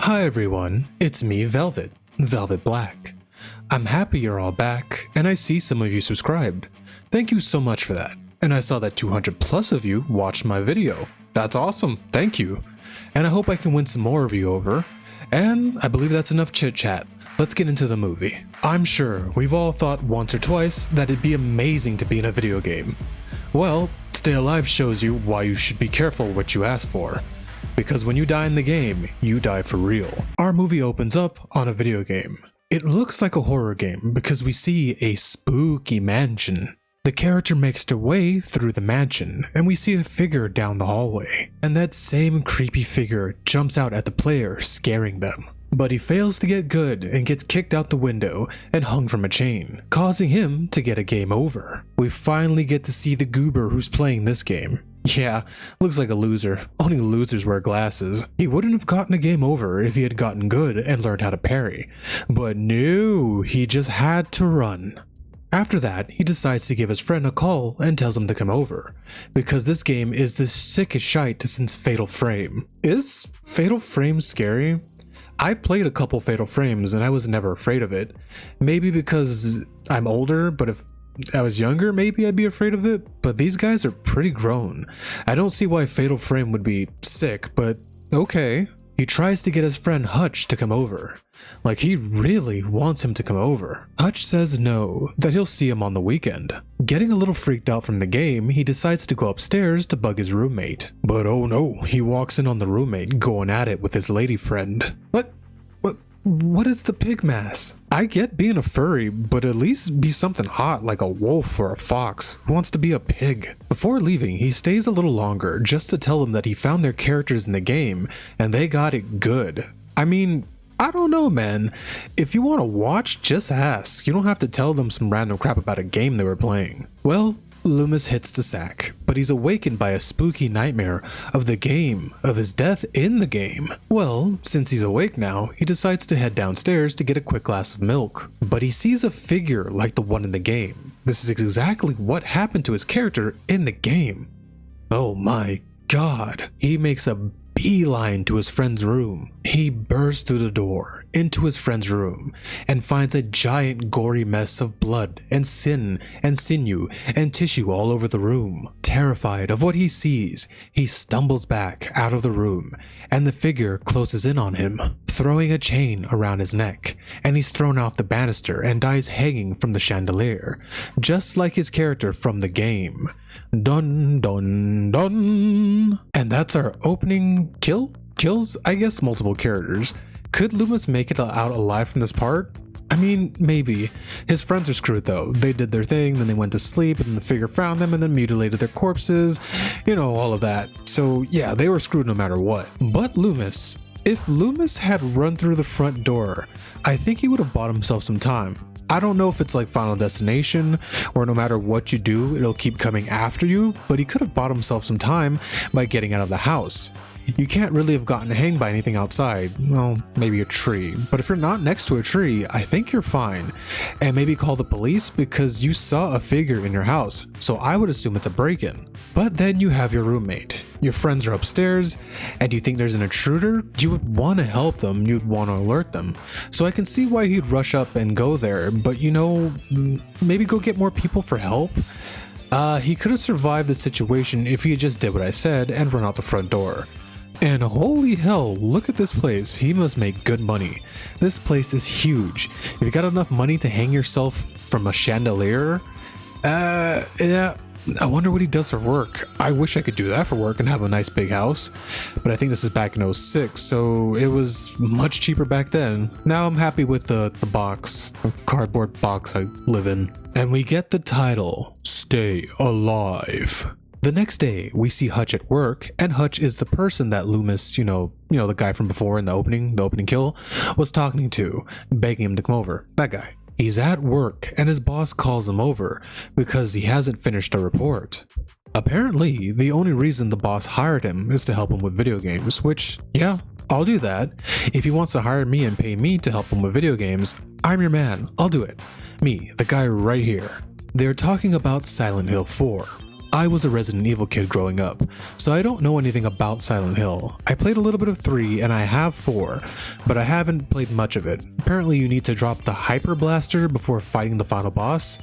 Hi everyone, it's me, Velvet Black. I'm happy you're all back, and I see some of you subscribed. Thank you so much for that. And I saw that 200 plus of you watched my video. That's awesome, thank you. And I hope I can win some more of you over. And I believe that's enough chit chat. Let's get into the movie. I'm sure we've all thought once or twice that it'd be amazing to be in a video game. Well, Stay Alive shows you why you should be careful what you ask for. Because when you die in the game, you die for real. Our movie opens up on a video game. It looks like a horror game because we see a spooky mansion. The character makes their way through the mansion and we see a figure down the hallway. And that same creepy figure jumps out at the player, scaring them. But he fails to get good and gets kicked out the window and hung from a chain, causing him to get a game over. We finally get to see the goober who's playing this game. Yeah, looks like a loser. Only losers wear glasses. He wouldn't have gotten a game over if he had gotten good and learned how to parry. But no, he just had to run. After that, he decides to give his friend a call and tells him to come over, because this game is the sickest shite since Fatal Frame. Is Fatal Frame scary? I've played a couple Fatal Frames and I was never afraid of it. Maybe because I'm older, but if I was younger, maybe I'd be afraid of it, but these guys are pretty grown. I don't see why Fatal Frame would be sick, but okay. He tries to get his friend Hutch to come over. Like he really wants him to come over. Hutch says no, that he'll see him on the weekend. Getting a little freaked out from the game, he decides to go upstairs to bug his roommate. But oh no, he walks in on the roommate going at it with his lady friend. What is the pig mask? I get being a furry, but at least be something hot like a wolf or a fox who wants to be a pig. Before leaving, he stays a little longer just to tell them that he found their characters in the game and they got it good. I mean, I don't know, man. If you want to watch, just ask. You don't have to tell them some random crap about a game they were playing. Well, Loomis hits the sack, but he's awakened by a spooky nightmare of the game, of his death in the game. Well, since he's awake now, he decides to head downstairs to get a quick glass of milk. But he sees a figure like the one in the game. This is exactly what happened to his character in the game. Oh my god. He makes a beeline to his friend's room. He bursts through the door into his friend's room and finds a giant gory mess of blood and sin and sinew and tissue all over the room. Terrified of what he sees, he stumbles back out of the room and the figure closes in on him, throwing a chain around his neck, and he's thrown off the banister and dies hanging from the chandelier, just like his character from the game. Dun dun dun. And that's our opening kills, I guess multiple characters. Could Loomis make it out alive from this part? I mean, maybe. His friends are screwed though. They did their thing, then they went to sleep, and then the figure found them and then mutilated their corpses. You know, all of that. So yeah, they were screwed no matter what. But Loomis, if Loomis had run through the front door, I think he would have bought himself some time. I don't know if it's like Final Destination, where no matter what you do, it'll keep coming after you, but he could have bought himself some time by getting out of the house. You can't really have gotten hanged by anything outside. Well, maybe a tree. But if you're not next to a tree, I think you're fine. And maybe call the police because you saw a figure in your house, so I would assume it's a break-in. But then you have your roommate. Your friends are upstairs, and you think there's an intruder? You would want to help them, you'd want to alert them. So I can see why he'd rush up and go there, but you know, maybe go get more people for help? He could have survived the situation if he just did what I said and run out the front door. And holy hell, look at this place. He must make good money. This place is huge. If you got enough money to hang yourself from a chandelier, yeah, I wonder what he does for work. I wish I could do that for work and have a nice big house, but I think this is back in 06, so it was much cheaper back then. Now I'm happy with the box, the cardboard box I live in. And we get the title, Stay Alive. The next day, we see Hutch at work, and Hutch is the person that Loomis, you know, the guy from before in the opening kill, was talking to, begging him to come over. That guy. He's at work, and his boss calls him over because he hasn't finished a report. Apparently, the only reason the boss hired him is to help him with video games, which, yeah, I'll do that. If he wants to hire me and pay me to help him with video games, I'm your man, I'll do it. Me, the guy right here. They're talking about Silent Hill 4. I was a Resident Evil kid growing up, so I don't know anything about Silent Hill. I played a little bit of 3 and I have 4, but I haven't played much of it. Apparently you need to drop the Hyper Blaster before fighting the final boss.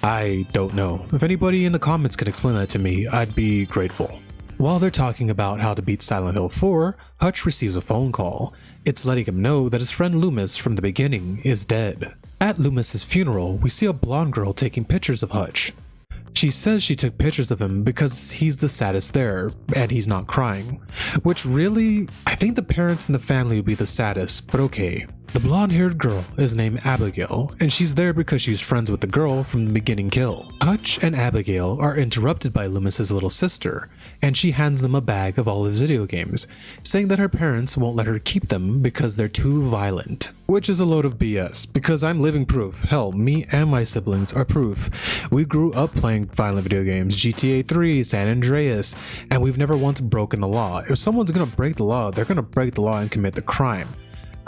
I don't know. If anybody in the comments can explain that to me, I'd be grateful. While they're talking about how to beat Silent Hill 4, Hutch receives a phone call. It's letting him know that his friend Loomis from the beginning is dead. At Loomis's funeral, we see a blonde girl taking pictures of Hutch. She says she took pictures of him because he's the saddest there, and he's not crying. Which really, I think the parents and the family would be the saddest, but okay. The blonde-haired girl is named Abigail, and she's there because she's friends with the girl from the beginning kill. Hutch and Abigail are interrupted by Loomis's little sister, and she hands them a bag of all his video games, saying that her parents won't let her keep them because they're too violent. Which is a load of BS, because I'm living proof. Hell, me and my siblings are proof. We grew up playing violent video games, GTA 3, San Andreas, and we've never once broken the law. If someone's gonna break the law, they're gonna break the law and commit the crime.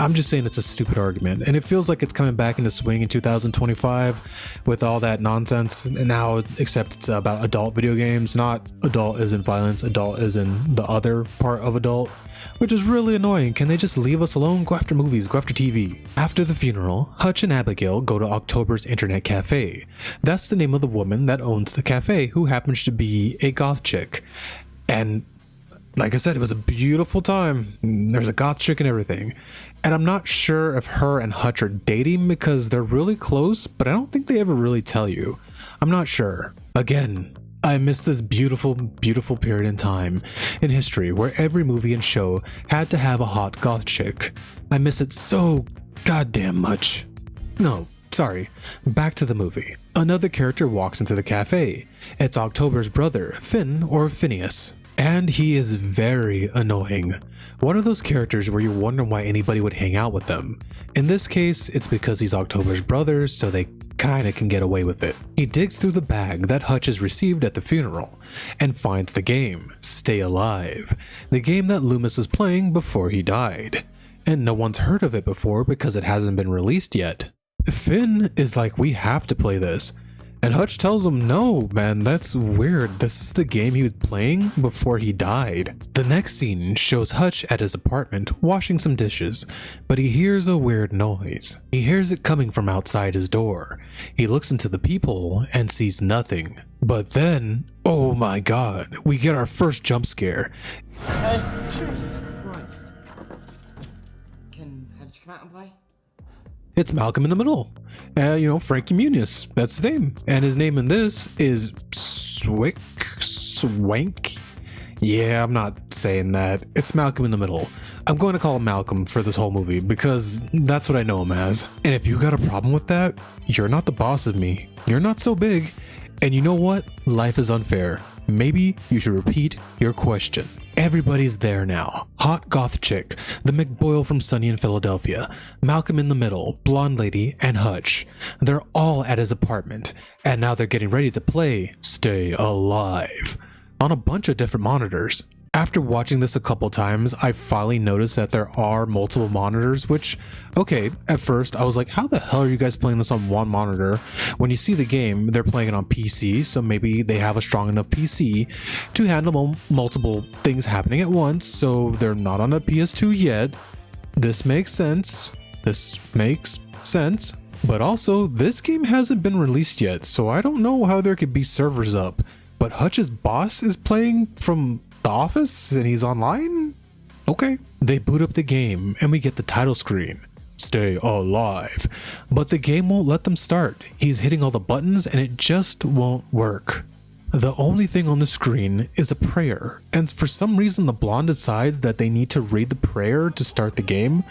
I'm just saying it's a stupid argument, and it feels like it's coming back into swing in 2025 with all that nonsense and now, except it's about adult video games, not adult as in violence, adult as in the other part of adult, which is really annoying. Can they just leave us alone? Go after movies, go after TV. After the funeral, Hutch and Abigail go to October's Internet Cafe. That's the name of the woman that owns the cafe, who happens to be a goth chick. And like I said, it was a beautiful time. There's a goth chick and everything. And I'm not sure if her and Hutch are dating because they're really close, but I don't think they ever really tell you. I'm not sure. Again, I miss this beautiful, beautiful period in time in history where every movie and show had to have a hot goth chick. I miss it so goddamn much. No, sorry. Back to the movie. Another character walks into the cafe. It's October's brother, Finn or Phineas. And he is very annoying. One of those characters where you wonder why anybody would hang out with them. In this case, it's because he's October's brother, so they kinda can get away with it. He digs through the bag that Hutch has received at the funeral and finds the game, Stay Alive, the game that Loomis was playing before he died. And no one's heard of it before because it hasn't been released yet. Finn is like, we have to play this. And Hutch tells him, no, man, that's weird. This is the game he was playing before he died. The next scene shows Hutch at his apartment washing some dishes, but he hears a weird noise. He hears it coming from outside his door. He looks into the peephole and sees nothing. But then, oh my god, we get our first jump scare. Jesus Christ. Can you come out and play? It's Malcolm in the Middle. Frankie Muniz, that's his name. And his name in this is Swank? Yeah, I'm not saying that. It's Malcolm in the Middle. I'm going to call him Malcolm for this whole movie because that's what I know him as. And if you got a problem with that, you're not the boss of me. You're not so big. And you know what? Life is unfair. Maybe you should repeat your question. Everybody's there now. Hot goth chick, the McBoyle from Sunny in Philadelphia, Malcolm in the Middle, blonde lady, and Hutch. They're all at his apartment, and now they're getting ready to play Stay Alive on a bunch of different monitors. After watching this a couple times, I finally noticed that there are multiple monitors, which, okay, at first I was like, how the hell are you guys playing this on one monitor? When you see the game, they're playing it on PC, so maybe they have a strong enough PC to handle multiple things happening at once, so they're not on a PS2 yet. This makes sense. But also, this game hasn't been released yet, so I don't know how there could be servers up. But Hutch's boss is playing from The Office and he's online? Okay. They boot up the game and we get the title screen, Stay Alive. But the game won't let them start. He's hitting all the buttons and it just won't work. The only thing on the screen is a prayer, and for some reason the blonde decides that they need to read the prayer to start the game,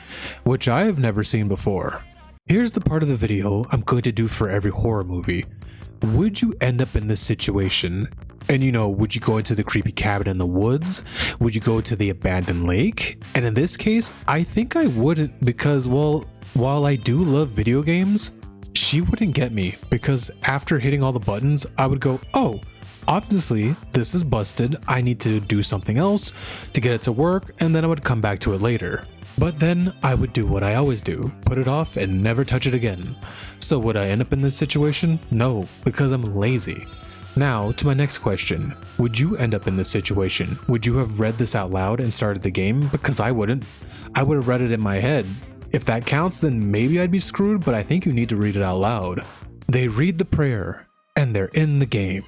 which I have never seen before. Here's the part of the video I'm going to do for every horror movie. Would you end up in this situation? And would you go into the creepy cabin in the woods? Would you go to the abandoned lake? And in this case, I think I wouldn't because, well, while I do love video games, she wouldn't get me because after hitting all the buttons, I would go, oh, obviously this is busted. I need to do something else to get it to work, and then I would come back to it later. But then I would do what I always do, put it off and never touch it again. So would I end up in this situation? No, because I'm lazy. Now, to my next question. Would you end up in this situation? Would you have read this out loud and started the game? Because I wouldn't. I would have read it in my head. If that counts, then maybe I'd be screwed, but I think you need to read it out loud. They read the prayer, and they're in the game.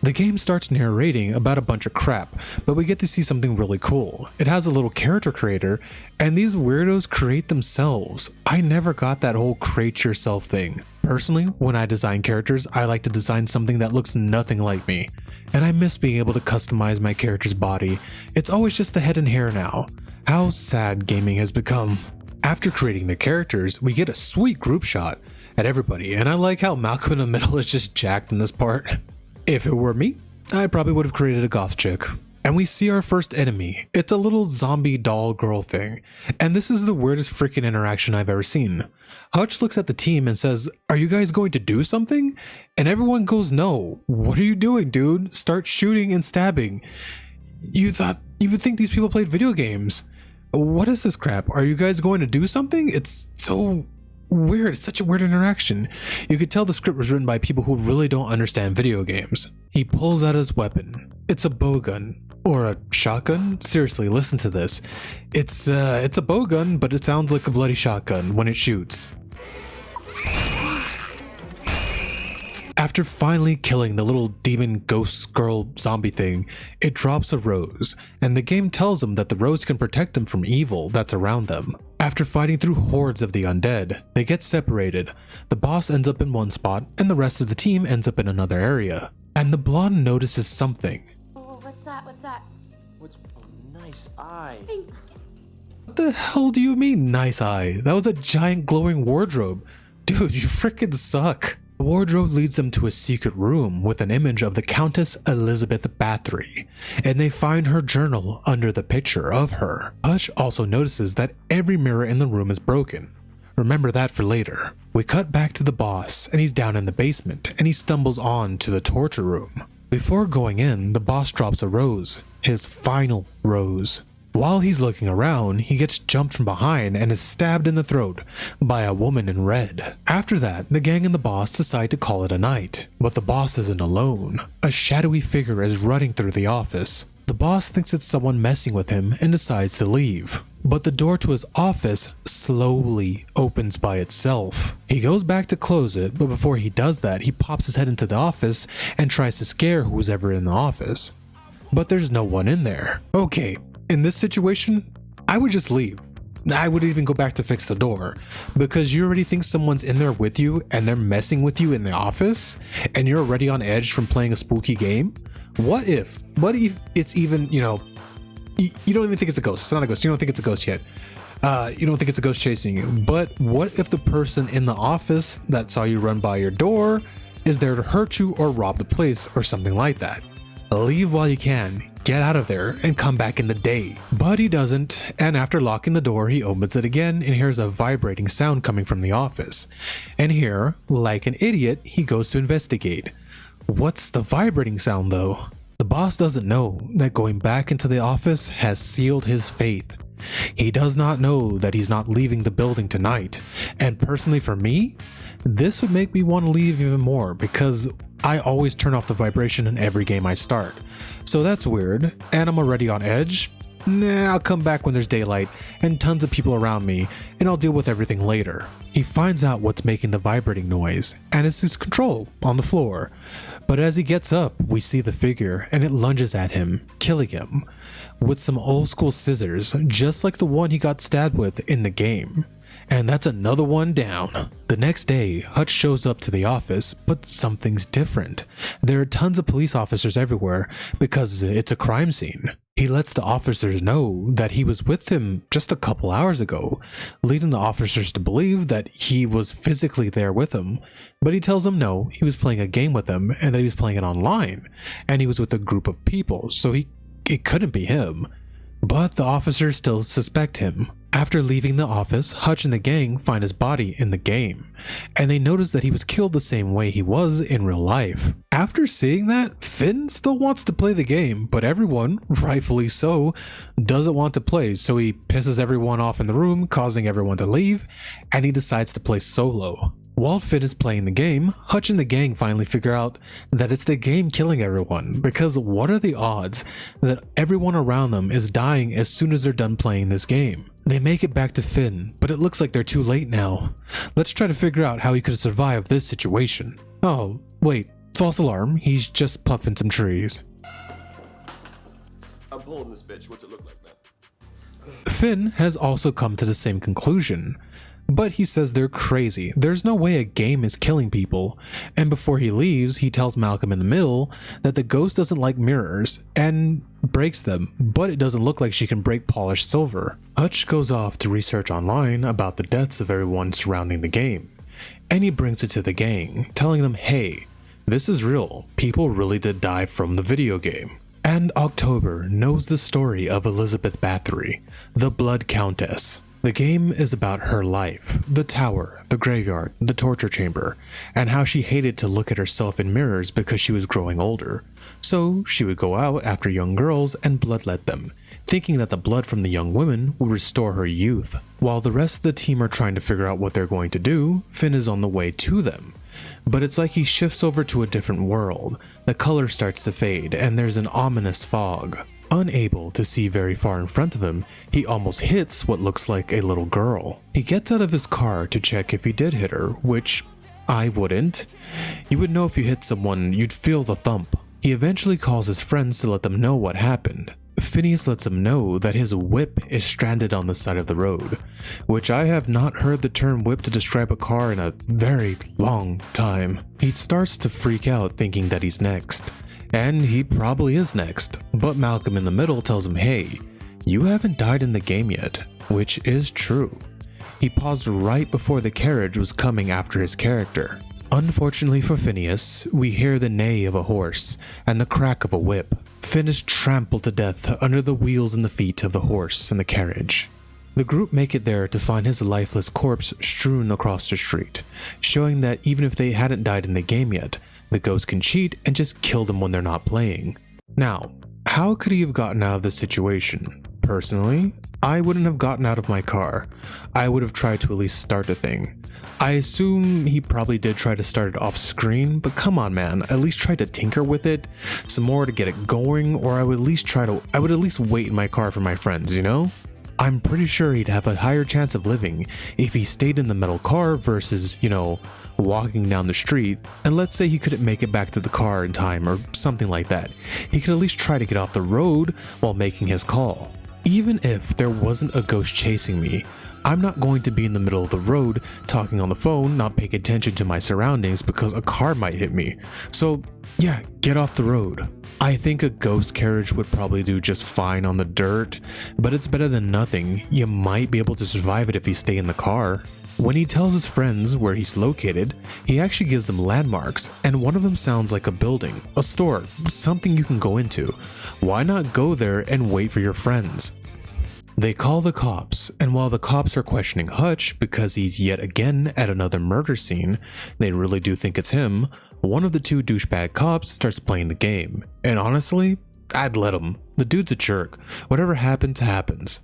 The game starts narrating about a bunch of crap, but we get to see something really cool. It has a little character creator, and these weirdos create themselves. I never got that whole create yourself thing. Personally, when I design characters, I like to design something that looks nothing like me, and I miss being able to customize my character's body. It's always just the head and hair now. How sad gaming has become. After creating the characters, we get a sweet group shot at everybody, and I like how Malcolm in the Middle is just jacked in this part. If it were me, I probably would have created a goth chick. And we see our first enemy. It's a little zombie doll girl thing. And this is the weirdest freaking interaction I've ever seen. Hutch looks at the team and says, "Are you guys going to do something?" And everyone goes, "No. What are you doing, dude? Start shooting and stabbing." You would think these people played video games. What is this crap? Are you guys going to do something? It's so weird. It's such a weird interaction. You could tell the script was written by people who really don't understand video games. He pulls out his weapon. It's a bowgun. Or a shotgun? Seriously, listen to this. It's a bowgun, but it sounds like a bloody shotgun when it shoots. After finally killing the little demon ghost girl zombie thing, it drops a rose, and the game tells them that the rose can protect them from evil that's around them. After fighting through hordes of the undead, they get separated. The boss ends up in one spot, and the rest of the team ends up in another area. And the blonde notices something. Oh, what's that? What's that? What's a nice eye? What the hell do you mean, nice eye? That was a giant glowing wardrobe. Dude, you frickin' suck. The wardrobe leads them to a secret room with an image of the Countess Elizabeth Bathory, and they find her journal under the picture of her. Hutch also notices that every mirror in the room is broken. Remember that for later. We cut back to the boss, and he's down in the basement, and he stumbles on to the torture room. Before going in, the boss drops a rose, his final rose. While he's looking around, he gets jumped from behind and is stabbed in the throat by a woman in red. After that, the gang and the boss decide to call it a night. But the boss isn't alone. A shadowy figure is running through the office. The boss thinks it's someone messing with him and decides to leave. But the door to his office slowly opens by itself. He goes back to close it, but before he does that, he pops his head into the office and tries to scare who's ever in the office. But there's no one in there. Okay. In this situation, I would just leave. I would even go back to fix the door, because you already think someone's in there with you and they're messing with you in the office and you're already on edge from playing a spooky game. What if it's even, you don't even think it's a ghost. It's not a ghost. You don't think it's a ghost yet. You don't think it's a ghost chasing you. But what if the person in the office that saw you run by your door is there to hurt you or rob the place or something like that? Leave while you can. Get out of there and come back in the day. But he doesn't, and after locking the door, he opens it again and hears a vibrating sound coming from the office. And here, like an idiot, he goes to investigate. What's the vibrating sound though? The boss doesn't know that going back into the office has sealed his fate. He does not know that he's not leaving the building tonight. And personally for me, this would make me want to leave even more, because I always turn off the vibration in every game I start. So that's weird, and I'm already on edge. Nah, I'll come back when there's daylight and tons of people around me, and I'll deal with everything later. He finds out what's making the vibrating noise, and it's his control on the floor. But as he gets up, we see the figure, and it lunges at him, killing him with some old school scissors, just like the one he got stabbed with in the game. And that's another one down. The next day, Hutch shows up to the office, but something's different. There are tons of police officers everywhere because it's a crime scene. He lets the officers know that he was with them just a couple hours ago, leading the officers to believe that he was physically there with them. But he tells them no, he was playing a game with them and that he was playing it online, and he was with a group of people, so it couldn't be him. But the officers still suspect him. After leaving the office, Hutch and the gang find his body in the game, and they notice that he was killed the same way he was in real life. After seeing that, Finn still wants to play the game, but everyone, rightfully so, doesn't want to play, so he pisses everyone off in the room, causing everyone to leave, and he decides to play solo. While Finn is playing the game, Hutch and the gang finally figure out that it's the game killing everyone, because what are the odds that everyone around them is dying as soon as they're done playing this game? They make it back to Finn, but it looks like they're too late now. Let's try to figure out how he could survive this situation. Oh, wait, false alarm, he's just puffing some trees. I'm pulling this bitch, what's it look like, man? Finn has also come to the same conclusion, but he says they're crazy. There's no way a game is killing people. And before he leaves, he tells Malcolm in the Middle that the ghost doesn't like mirrors and breaks them, but it doesn't look like she can break polished silver. Hutch goes off to research online about the deaths of everyone surrounding the game, and he brings it to the gang, telling them, hey, this is real. People really did die from the video game. And October knows the story of Elizabeth Bathory, the Blood Countess. The game is about her life, the tower, the graveyard, the torture chamber, and how she hated to look at herself in mirrors because she was growing older. So she would go out after young girls and bloodlet them, thinking that the blood from the young women would restore her youth. While the rest of the team are trying to figure out what they're going to do, Finn is on the way to them. But it's like he shifts over to a different world. The color starts to fade and there's an ominous fog. Unable to see very far in front of him, he almost hits what looks like a little girl. He gets out of his car to check if he did hit her, which I wouldn't. You would know if you hit someone, you'd feel the thump. He eventually calls his friends to let them know what happened. Phineas lets him know that his whip is stranded on the side of the road, which I have not heard the term whip to describe a car in a very long time. He starts to freak out thinking that he's next. And he probably is next, but Malcolm in the Middle tells him, hey, you haven't died in the game yet, which is true. He paused right before the carriage was coming after his character. Unfortunately for Phineas, we hear the neigh of a horse and the crack of a whip. Finn is trampled to death under the wheels and the feet of the horse and the carriage. The group make it there to find his lifeless corpse strewn across the street, showing that even if they hadn't died in the game yet, the ghost can cheat and just kill them when they're not playing. Now, how could he have gotten out of this situation? Personally, I wouldn't have gotten out of my car. I would have tried to at least start the thing. I assume he probably did try to start it off screen, but come on man, at least try to tinker with it some more to get it going, or I would at least wait in my car for my friends, you know? I'm pretty sure he'd have a higher chance of living if he stayed in the metal car versus, walking down the street. And let's say he couldn't make it back to the car in time or something like that. He could at least try to get off the road while making his call. Even if there wasn't a ghost chasing me, I'm not going to be in the middle of the road talking on the phone, not paying attention to my surroundings because a car might hit me. So yeah, get off the road. I think a ghost carriage would probably do just fine on the dirt, but it's better than nothing. You might be able to survive it if you stay in the car. When he tells his friends where he's located, he actually gives them landmarks, and one of them sounds like a building, a store, something you can go into. Why not go there and wait for your friends? They call the cops, and while the cops are questioning Hutch because he's yet again at another murder scene, they really do think it's him. One of the two douchebag cops starts playing the game, and honestly, I'd let him. The dude's a jerk. Whatever happens, happens.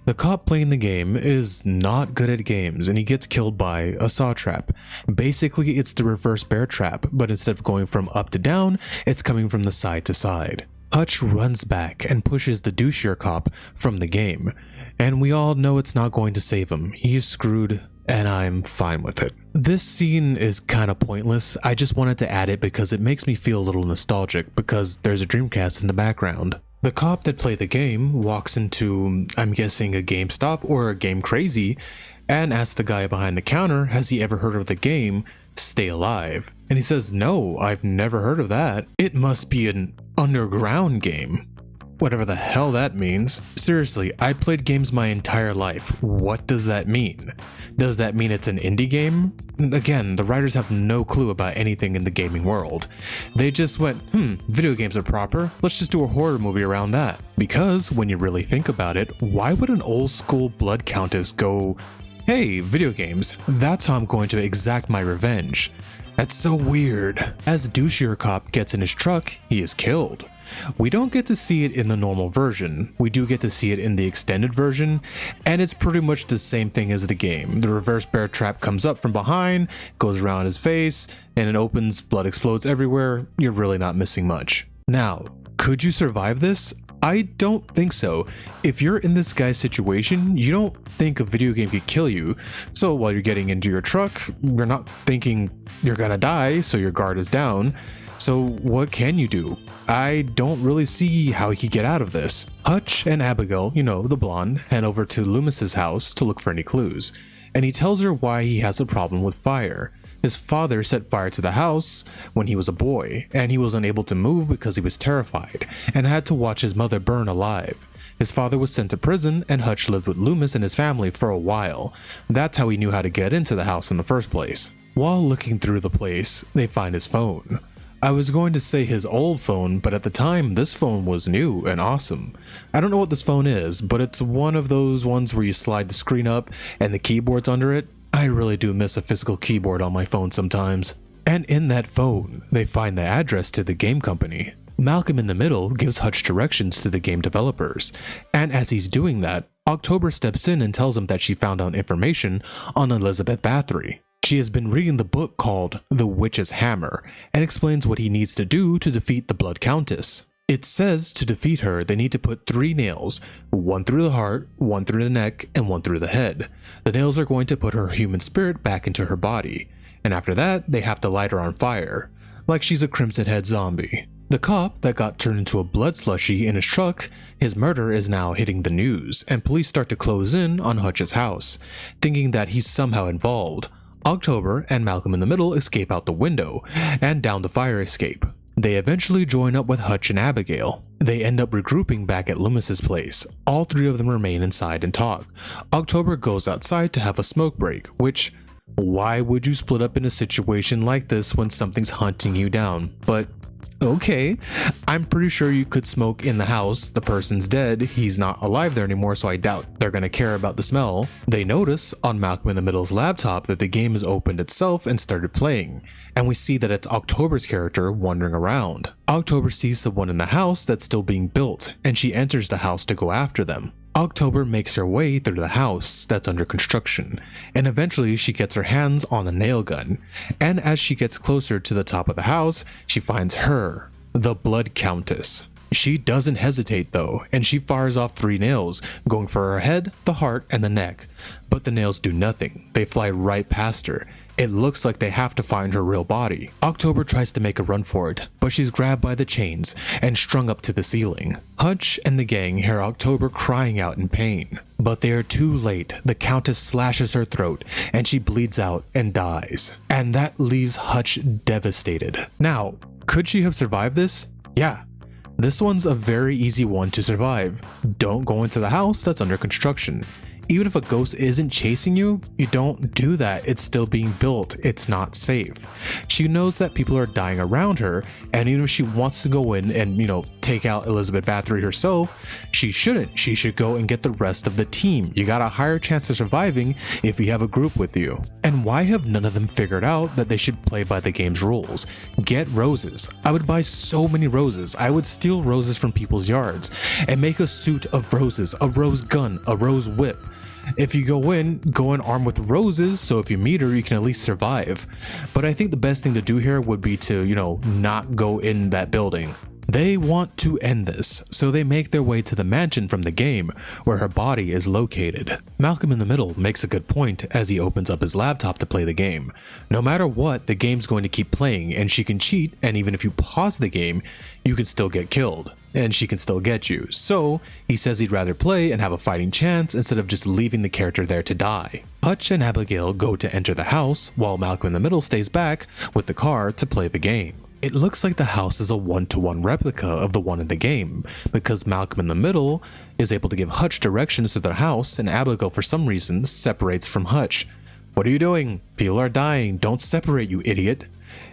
The cop playing the game is not good at games, and he gets killed by a saw trap. Basically, it's the reverse bear trap, but instead of going from up to down, it's coming from the side to side. Hutch runs back and pushes the douchier cop from the game, and we all know it's not going to save him. He's screwed, and I'm fine with it. This scene is kind of pointless. I just wanted to add it because it makes me feel a little nostalgic because there's a Dreamcast in the background. The cop that played the game walks into, I'm guessing, a GameStop or a Game Crazy, and asks the guy behind the counter, has he ever heard of the game Stay Alive? And he says, no, I've never heard of that. It must be an underground game. whatever the hell that means. Seriously, I played games my entire life. What does that mean? Does that mean it's an indie game? Again, the writers have no clue about anything in the gaming world. They just went, video games are proper, let's just do a horror movie around that. Because when you really think about it, why would an old school blood countess go, hey, video games, that's how I'm going to exact my revenge? That's so weird. As douchier cop gets in his truck, he is killed. We don't get to see it in the normal version. We do get to see it in the extended version, and it's pretty much the same thing as the game. The reverse bear trap comes up from behind, goes around his face, and it opens, blood explodes everywhere. You're really not missing much. Now, could you survive this? I don't think so. If you're in this guy's situation, you don't think a video game could kill you. So while you're getting into your truck, you're not thinking you're gonna die, so your guard is down. So what can you do? I don't really see how he could get out of this. Hutch and Abigail, the blonde, head over to Loomis's house to look for any clues, and he tells her why he has a problem with fire. His father set fire to the house when he was a boy, and he was unable to move because he was terrified, and had to watch his mother burn alive. His father was sent to prison, and Hutch lived with Loomis and his family for a while. That's how he knew how to get into the house in the first place. While looking through the place, they find his phone. I was going to say his old phone, but at the time, this phone was new and awesome. I don't know what this phone is, but it's one of those ones where you slide the screen up and the keyboard's under it. I really do miss a physical keyboard on my phone sometimes. And in that phone, they find the address to the game company. Malcolm in the Middle gives Hutch directions to the game developers, and as he's doing that, October steps in and tells him that she found out information on Elizabeth Bathory. She has been reading the book called The Witch's Hammer, and explains what he needs to do to defeat the Blood Countess. It says to defeat her, they need to put 3 nails, one through the heart, one through the neck, and one through the head. The nails are going to put her human spirit back into her body, and after that, they have to light her on fire, like she's a Crimson Head zombie. The cop that got turned into a blood slushy in his truck, his murder is now hitting the news, and police start to close in on Hutch's house, thinking that he's somehow involved. October and Malcolm in the Middle escape out the window, and down the fire escape. They eventually join up with Hutch and Abigail. They end up regrouping back at Loomis's place. All 3 of them remain inside and talk. October goes outside to have a smoke break, which, why would you split up in a situation like this when something's hunting you down? But okay, I'm pretty sure you could smoke in the house. The person's dead, he's not alive there anymore, so I doubt they're gonna care about the smell. They notice on Malcolm in the Middle's laptop that the game has opened itself and started playing, and we see that it's October's character wandering around. October sees someone in the house that's still being built, and she enters the house to go after them. October makes her way through the house that's under construction, and eventually she gets her hands on a nail gun, and as she gets closer to the top of the house, she finds her, the Blood Countess. She doesn't hesitate though, and she fires off 3 nails, going for her head, the heart, and the neck. But the nails do nothing, they fly right past her. It looks like they have to find her real body. October tries to make a run for it, but she's grabbed by the chains and strung up to the ceiling. Hutch and the gang hear October crying out in pain, but they are too late. The Countess slashes her throat and she bleeds out and dies. And that leaves Hutch devastated. Now, could she have survived this? Yeah. This one's a very easy one to survive. Don't go into the house that's under construction. Even if a ghost isn't chasing you, you don't do that. It's still being built. It's not safe. She knows that people are dying around her, and even if she wants to go in and, take out Elizabeth Bathory herself, she shouldn't. She should go and get the rest of the team. You got a higher chance of surviving if you have a group with you. And why have none of them figured out that they should play by the game's rules? Get roses. I would buy so many roses. I would steal roses from people's yards and make a suit of roses, a rose gun, a rose whip. If you go in armed with roses, so if you meet her, you can at least survive. But I think the best thing to do here would be to, not go in that building. They want to end this, so they make their way to the mansion from the game, where her body is located. Malcolm in the Middle makes a good point as he opens up his laptop to play the game. No matter what, the game's going to keep playing, and she can cheat, and even if you pause the game, you can still get killed, and she can still get you. So he says he'd rather play and have a fighting chance instead of just leaving the character there to die. Hutch and Abigail go to enter the house, while Malcolm in the Middle stays back with the car to play the game. It looks like the house is a one-to-one replica of the one in the game, because Malcolm in the Middle is able to give Hutch directions to their house, and Abigail for some reason separates from Hutch. "What are you doing? People are dying, don't separate, you idiot."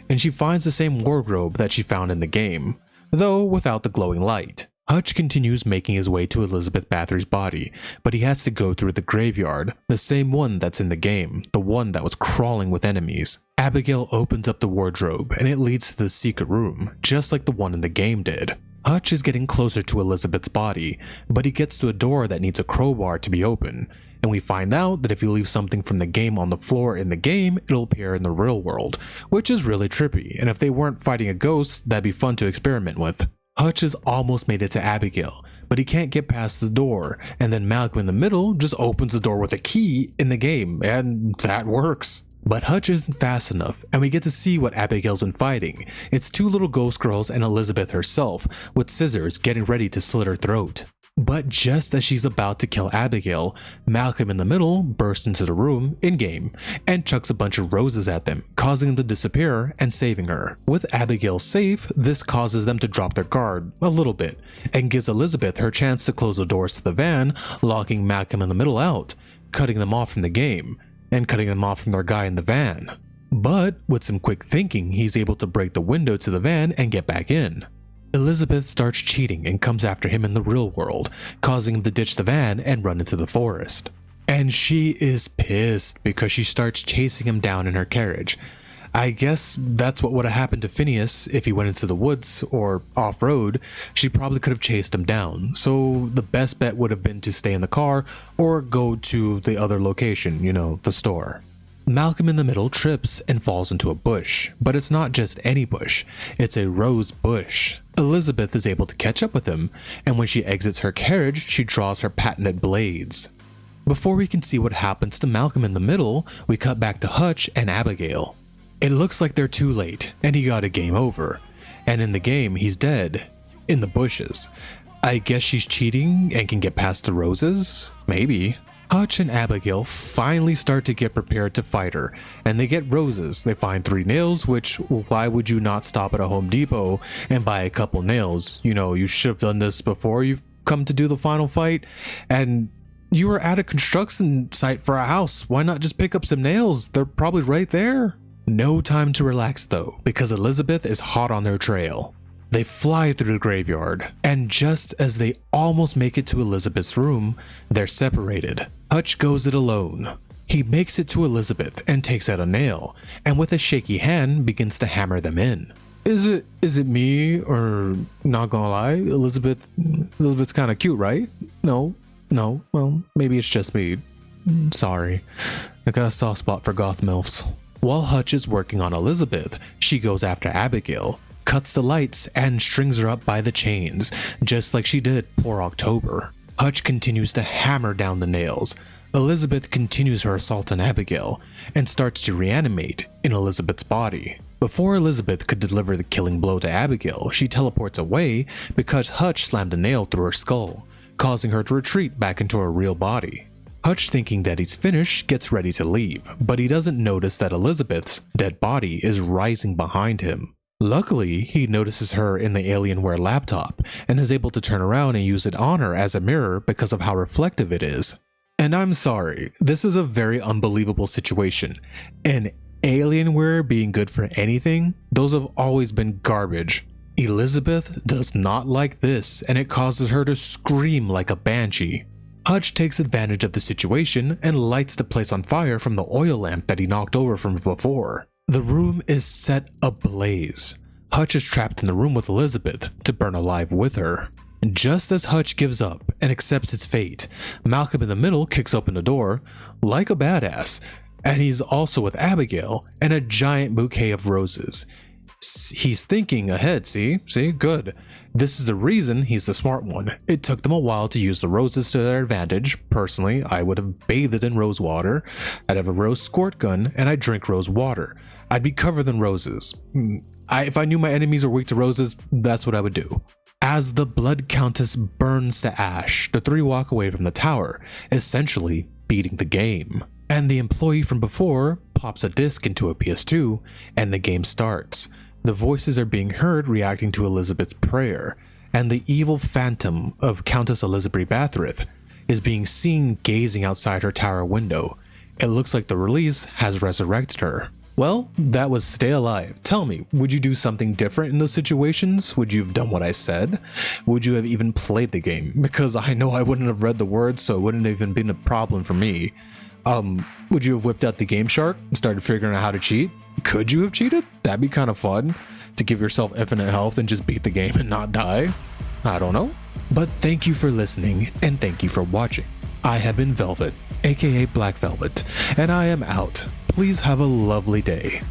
And she finds the same wardrobe that she found in the game, though without the glowing light. Hutch continues making his way to Elizabeth Bathory's body, but he has to go through the graveyard, the same one that's in the game, the one that was crawling with enemies. Abigail opens up the wardrobe and it leads to the secret room, just like the one in the game did. Hutch is getting closer to Elizabeth's body, but he gets to a door that needs a crowbar to be open, and we find out that if you leave something from the game on the floor in the game, it'll appear in the real world, which is really trippy, and if they weren't fighting a ghost, that'd be fun to experiment with. Hutch has almost made it to Abigail, but he can't get past the door, and then Malcolm in the Middle just opens the door with a key in the game, and that works. But Hutch isn't fast enough, and we get to see what Abigail's been fighting. It's two little ghost girls and Elizabeth herself, with scissors getting ready to slit her throat. But just as she's about to kill Abigail, Malcolm in the Middle bursts into the room in-game and chucks a bunch of roses at them, causing them to disappear and saving her. With Abigail safe, this causes them to drop their guard a little bit and gives Elizabeth her chance to close the doors to the van, locking Malcolm in the Middle out, cutting them off from the game and cutting them off from their guy in the van. But with some quick thinking, he's able to break the window to the van and get back in. Elizabeth starts cheating and comes after him in the real world, causing him to ditch the van and run into the forest. And she is pissed because she starts chasing him down in her carriage. I guess that's what would have happened to Phineas if he went into the woods or off-road. She probably could have chased him down, so the best bet would have been to stay in the car or go to the other location, the store. Malcolm in the Middle trips and falls into a bush, but it's not just any bush, it's a rose bush. Elizabeth is able to catch up with him, and when she exits her carriage, she draws her patented blades. Before we can see what happens to Malcolm in the Middle, we cut back to Hutch and Abigail. It looks like they're too late, and he got a game over. And in the game, he's dead. In the bushes. I guess she's cheating and can get past the roses? Maybe. Hutch and Abigail finally start to get prepared to fight her, and they get roses. They find 3 nails, which, why would you not stop at a Home Depot and buy a couple nails? You should have done this before you've come to do the final fight, and you were at a construction site for a house. Why not just pick up some nails? They're probably right there. No time to relax though, because Elizabeth is hot on their trail. They fly through the graveyard, and just as they almost make it to Elizabeth's room, they're separated. Hutch goes it alone. He makes it to Elizabeth and takes out a nail, and with a shaky hand begins to hammer them in. Is it me, or not gonna lie, Elizabeth's kind of cute, right? No, well, maybe it's just me. Sorry, I got a soft spot for goth milfs. While Hutch is working on Elizabeth, she goes after Abigail, cuts the lights, and strings her up by the chains, just like she did poor October. Hutch continues to hammer down the nails. Elizabeth continues her assault on Abigail, and starts to reanimate in Elizabeth's body. Before Elizabeth could deliver the killing blow to Abigail, she teleports away because Hutch slammed a nail through her skull, causing her to retreat back into her real body. Hutch, thinking that he's finished, gets ready to leave, but he doesn't notice that Elizabeth's dead body is rising behind him. Luckily, he notices her in the Alienware laptop and is able to turn around and use it on her as a mirror because of how reflective it is. And I'm sorry, this is a very unbelievable situation. An Alienware being good for anything? Those have always been garbage. Elizabeth does not like this, and it causes her to scream like a banshee. Hutch takes advantage of the situation and lights the place on fire from the oil lamp that he knocked over from before. The room is set ablaze. Hutch is trapped in the room with Elizabeth to burn alive with her. Just as Hutch gives up and accepts its fate, Malcolm in the Middle kicks open the door like a badass, and he's also with Abigail and a giant bouquet of roses. He's thinking ahead, see, good. This is the reason he's the smart one. It took them a while to use the roses to their advantage. Personally, I would have bathed in rose water. I'd have a rose squirt gun, and I'd drink rose water. I'd be covered in roses. If I knew my enemies were weak to roses, that's what I would do. As the Blood Countess burns to ash, the 3 walk away from the tower, essentially beating the game. And the employee from before pops a disc into a PS2, and the game starts. The voices are being heard reacting to Elizabeth's prayer, and the evil phantom of Countess Elizabeth Bathoryth is being seen gazing outside her tower window. It looks like the release has resurrected her. Well, that was Stay Alive. Tell me, would you do something different in those situations? Would you have done what I said? Would you have even played the game? Because I know I wouldn't have read the words, so it wouldn't have even been a problem for me. Would you have whipped out the Game Shark and started figuring out how to cheat? Could you have cheated? That'd be kind of fun, to give yourself infinite health and just beat the game and not die. I don't know. But thank you for listening, and thank you for watching. I have been Velvet, aka Black Velvet, and I am out. Please have a lovely day.